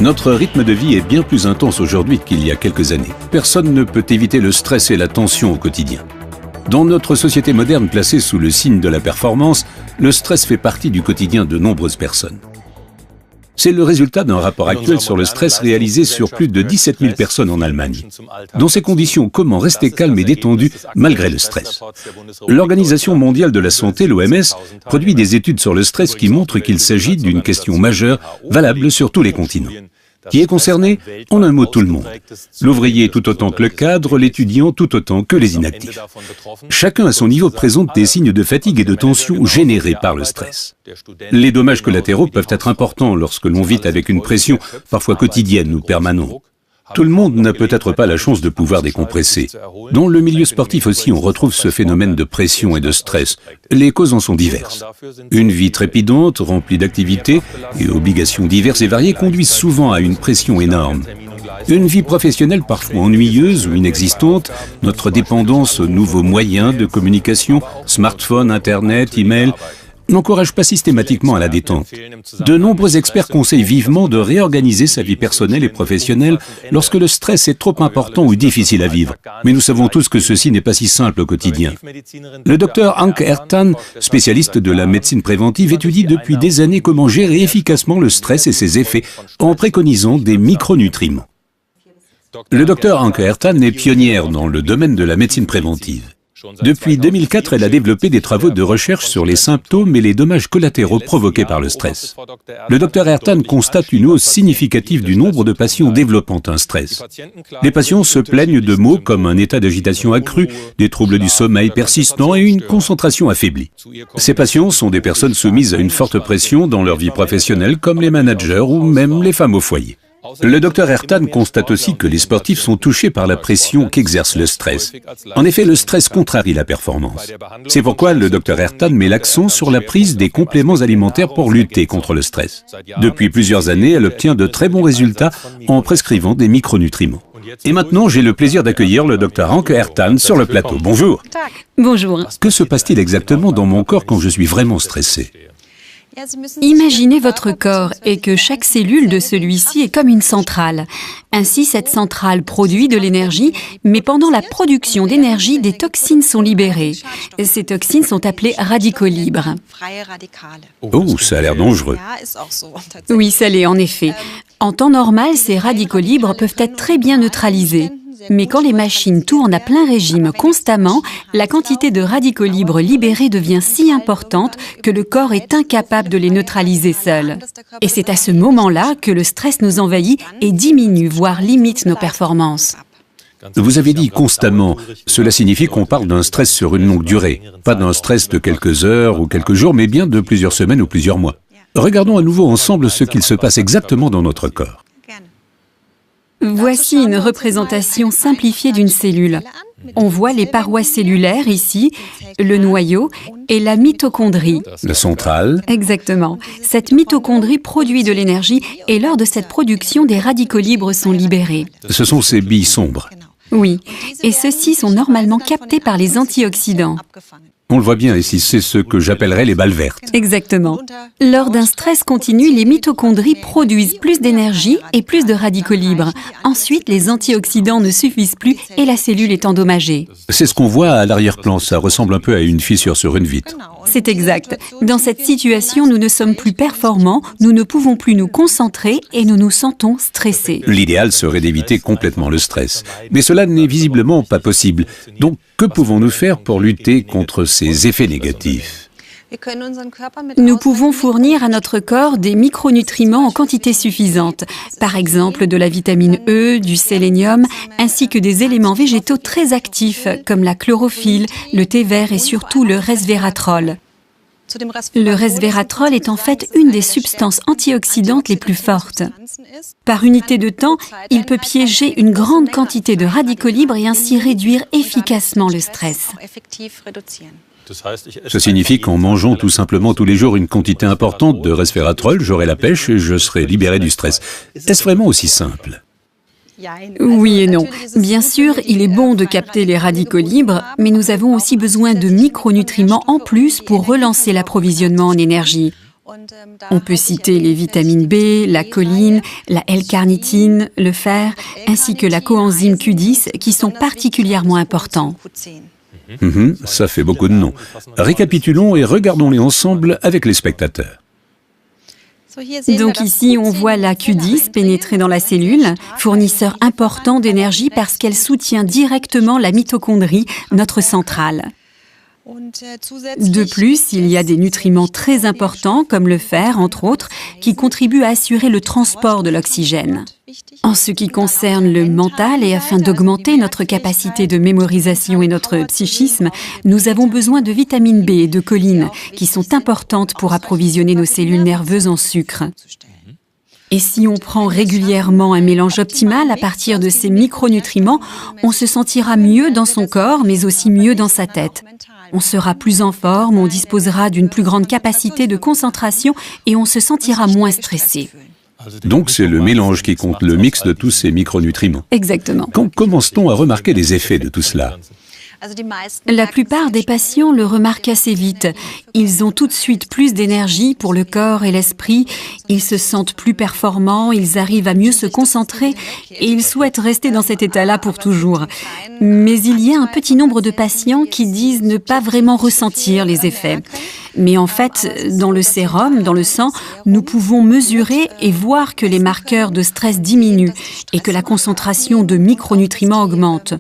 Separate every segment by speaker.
Speaker 1: Notre rythme de vie est bien plus intense aujourd'hui qu'il y a quelques années. Personne ne peut éviter le stress et la tension au quotidien. Dans notre société moderne placée sous le signe de la performance, le stress fait partie du quotidien de nombreuses personnes. C'est le résultat d'un rapport actuel sur le stress réalisé sur plus de 17 000 personnes en Allemagne. Dans ces conditions, comment rester calme et détendu malgré le stress? L'Organisation mondiale de la santé, l'OMS, produit des études sur le stress qui montrent qu'il s'agit d'une question majeure, valable sur tous les continents. Qui est concerné? En un mot, tout le monde. L'ouvrier tout autant que le cadre, l'étudiant tout autant que les inactifs. Chacun à son niveau présente des signes de fatigue et de tension générés par le stress. Les dommages collatéraux peuvent être importants lorsque l'on vit avec une pression parfois quotidienne ou permanente. Tout le monde n'a peut-être pas la chance de pouvoir décompresser. Dans le milieu sportif aussi, on retrouve ce phénomène de pression et de stress. Les causes en sont diverses. Une vie trépidante, remplie d'activités et obligations diverses et variées conduisent souvent à une pression énorme. Une vie professionnelle parfois ennuyeuse ou inexistante, notre dépendance aux nouveaux moyens de communication, smartphone, internet, email, n'encourage pas systématiquement à la détente. De nombreux experts conseillent vivement de réorganiser sa vie personnelle et professionnelle lorsque le stress est trop important ou difficile à vivre. Mais nous savons tous que ceci n'est pas si simple au quotidien. Le docteur Anke Ertan, spécialiste de la médecine préventive, étudie depuis des années comment gérer efficacement le stress et ses effets en préconisant des micronutriments. Le docteur Anke Ertan est pionnière dans le domaine de la médecine préventive. Depuis 2004, elle a développé des travaux de recherche sur les symptômes et les dommages collatéraux provoqués par le stress. Le Dr Ertan constate une hausse significative du nombre de patients développant un stress. Les patients se plaignent de maux comme un état d'agitation accru, des troubles du sommeil persistants et une concentration affaiblie. Ces patients sont des personnes soumises à une forte pression dans leur vie professionnelle, comme les managers ou même les femmes au foyer. Le Dr Ertan constate aussi que les sportifs sont touchés par la pression qu'exerce le stress. En effet, le stress contrarie la performance. C'est pourquoi le Dr Ertan met l'accent sur la prise des compléments alimentaires pour lutter contre le stress. Depuis plusieurs années, elle obtient de très bons résultats en prescrivant des micronutriments. Et maintenant, j'ai le plaisir d'accueillir le Dr Anke Ertan sur le plateau. Bonjour.
Speaker 2: Bonjour.
Speaker 1: Que se passe-t-il exactement dans mon corps quand je suis vraiment stressé?
Speaker 2: Imaginez votre corps et que chaque cellule de celui-ci est comme une centrale. Ainsi, cette centrale produit de l'énergie, mais pendant la production d'énergie, des toxines sont libérées. Ces toxines sont appelées radicaux libres.
Speaker 1: Oh, ça a l'air dangereux.
Speaker 2: Oui, ça l'est en effet. En temps normal, ces radicaux libres peuvent être très bien neutralisés. Mais quand les machines tournent à plein régime constamment, la quantité de radicaux libres libérés devient si importante que le corps est incapable de les neutraliser seul. Et c'est à ce moment-là que le stress nous envahit et diminue, voire limite nos performances.
Speaker 1: Vous avez dit constamment, cela signifie qu'on parle d'un stress sur une longue durée. Pas d'un stress de quelques heures ou quelques jours, mais bien de plusieurs semaines ou plusieurs mois. Regardons à nouveau ensemble ce qu'il se passe exactement dans notre corps.
Speaker 2: Voici une représentation simplifiée d'une cellule. On voit les parois cellulaires ici, le noyau et la mitochondrie.
Speaker 1: La centrale.
Speaker 2: Exactement. Cette mitochondrie produit de l'énergie et lors de cette production, des radicaux libres sont libérés.
Speaker 1: Ce sont ces billes sombres.
Speaker 2: Oui, et ceux-ci sont normalement captés par les antioxydants.
Speaker 1: On le voit bien ici, c'est ce que j'appellerais les balles vertes.
Speaker 2: Exactement. Lors d'un stress continu, les mitochondries produisent plus d'énergie et plus de radicaux libres. Ensuite, les antioxydants ne suffisent plus et la cellule est endommagée.
Speaker 1: C'est ce qu'on voit à l'arrière-plan, ça ressemble un peu à une fissure sur une vitre.
Speaker 2: C'est exact. Dans cette situation, nous ne sommes plus performants, nous ne pouvons plus nous concentrer et nous nous sentons stressés.
Speaker 1: L'idéal serait d'éviter complètement le stress. Mais cela n'est visiblement pas possible. Donc, que pouvons-nous faire pour lutter contre ces effets négatifs?
Speaker 2: Nous pouvons fournir à notre corps des micronutriments en quantité suffisante, par exemple de la vitamine E, du sélénium, ainsi que des éléments végétaux très actifs comme la chlorophylle, le thé vert et surtout le resveratrol. Le resveratrol est en fait une des substances antioxydantes les plus fortes. Par unité de temps, il peut piéger une grande quantité de radicaux libres et ainsi réduire efficacement le stress.
Speaker 1: Ça signifie qu'en mangeant tout simplement tous les jours une quantité importante de resveratrol, j'aurai la pêche et je serai libéré du stress. Est-ce vraiment aussi simple?
Speaker 2: Oui et non. Bien sûr, il est bon de capter les radicaux libres, mais nous avons aussi besoin de micronutriments en plus pour relancer l'approvisionnement en énergie. On peut citer les vitamines B, la choline, la L-carnitine, le fer, ainsi que la coenzyme Q10 qui sont particulièrement importants.
Speaker 1: Ça fait beaucoup de noms. Récapitulons et regardons-les ensemble avec les spectateurs.
Speaker 2: Donc ici, on voit la Q10 pénétrer dans la cellule, fournisseur important d'énergie parce qu'elle soutient directement la mitochondrie, notre centrale. De plus, il y a des nutriments très importants, comme le fer, entre autres, qui contribuent à assurer le transport de l'oxygène. En ce qui concerne le mental et afin d'augmenter notre capacité de mémorisation et notre psychisme, nous avons besoin de vitamine B et de choline, qui sont importantes pour approvisionner nos cellules nerveuses en sucre. Et si on prend régulièrement un mélange optimal à partir de ces micronutriments, on se sentira mieux dans son corps, mais aussi mieux dans sa tête. On sera plus en forme, on disposera d'une plus grande capacité de concentration et on se sentira moins stressé.
Speaker 1: Donc c'est le mélange qui compte, le mix de tous ces micronutriments.
Speaker 2: Exactement.
Speaker 1: Quand commence-t-on à remarquer les effets de tout cela ?
Speaker 2: La plupart des patients le remarquent assez vite. Ils ont tout de suite plus d'énergie pour le corps et l'esprit, ils se sentent plus performants, ils arrivent à mieux se concentrer et ils souhaitent rester dans cet état-là pour toujours. Mais il y a un petit nombre de patients qui disent ne pas vraiment ressentir les effets. Mais en fait, dans le sérum, dans le sang, nous pouvons mesurer et voir que les marqueurs de stress diminuent et que la concentration de micronutriments augmente.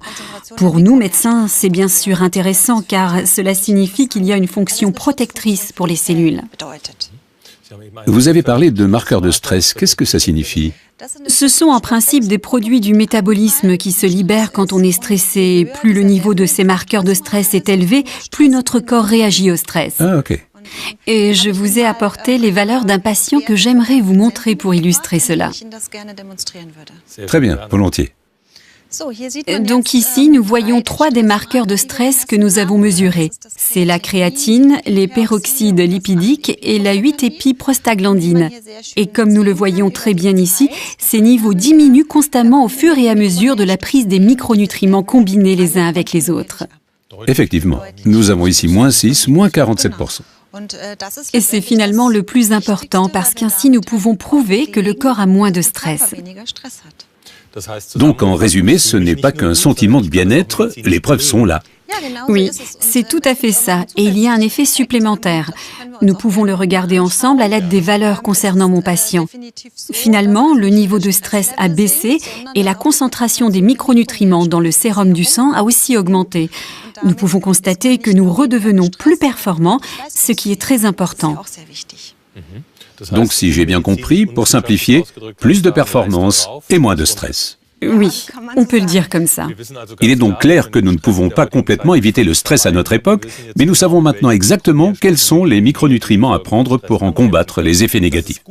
Speaker 2: Pour nous, médecins, c'est bien sûr intéressant car cela signifie qu'il y a une fonction protectrice pour les cellules.
Speaker 1: Vous avez parlé de marqueurs de stress. Qu'est-ce que ça signifie ?
Speaker 2: Ce sont en principe des produits du métabolisme qui se libèrent quand on est stressé. Plus le niveau de ces marqueurs de stress est élevé, plus notre corps réagit au stress.
Speaker 1: Ah, ok.
Speaker 2: Et je vous ai apporté les valeurs d'un patient que j'aimerais vous montrer pour illustrer cela.
Speaker 1: Très bien, volontiers.
Speaker 2: Donc ici, nous voyons 3 des marqueurs de stress que nous avons mesurés. C'est la créatine, les peroxydes lipidiques et la 8-épiprostaglandine. Et comme nous le voyons très bien ici, ces niveaux diminuent constamment au fur et à mesure de la prise des micronutriments combinés les uns avec les autres.
Speaker 1: Effectivement, nous avons ici moins 6, moins 47%.
Speaker 2: Et c'est finalement le plus important parce qu'ainsi nous pouvons prouver que le corps a moins de stress.
Speaker 1: Donc en résumé, ce n'est pas qu'un sentiment de bien-être, les preuves sont là.
Speaker 2: Oui, c'est tout à fait ça. Et il y a un effet supplémentaire. Nous pouvons le regarder ensemble à l'aide des valeurs concernant mon patient. Finalement, le niveau de stress a baissé et la concentration des micronutriments dans le sérum du sang a aussi augmenté. Nous pouvons constater que nous redevenons plus performants, ce qui est très important.
Speaker 1: Donc si j'ai bien compris, pour simplifier, plus de performance et moins de stress.
Speaker 2: Oui, on peut le dire comme ça.
Speaker 1: Il est donc clair que nous ne pouvons pas complètement éviter le stress à notre époque, mais nous savons maintenant exactement quels sont les micronutriments à prendre pour en combattre les effets négatifs.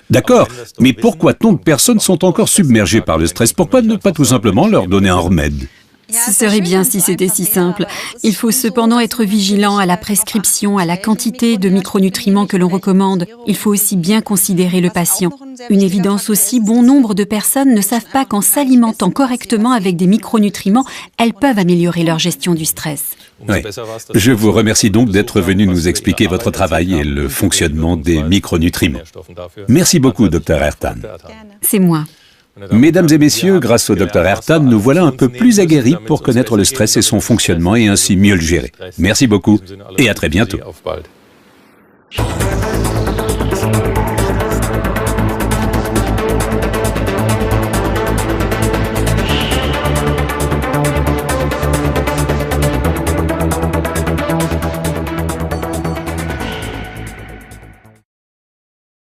Speaker 1: D'accord, mais pourquoi tant de personnes sont encore submergées par le stress ? Pourquoi ne pas tout simplement leur donner un remède ?
Speaker 2: Ce serait bien si c'était si simple. Il faut cependant être vigilant à la prescription, à la quantité de micronutriments que l'on recommande. Il faut aussi bien considérer le patient. Une évidence aussi, bon nombre de personnes ne savent pas qu'en s'alimentant correctement avec des micronutriments, elles peuvent améliorer leur gestion du stress.
Speaker 1: Oui. Je vous remercie donc d'être venu nous expliquer votre travail et le fonctionnement des micronutriments. Merci beaucoup, Dr Ertan.
Speaker 2: C'est moi.
Speaker 1: Mesdames et messieurs, grâce au Dr Ertan, nous voilà un peu plus aguerris pour connaître le stress et son fonctionnement et ainsi mieux le gérer. Merci beaucoup et à très bientôt.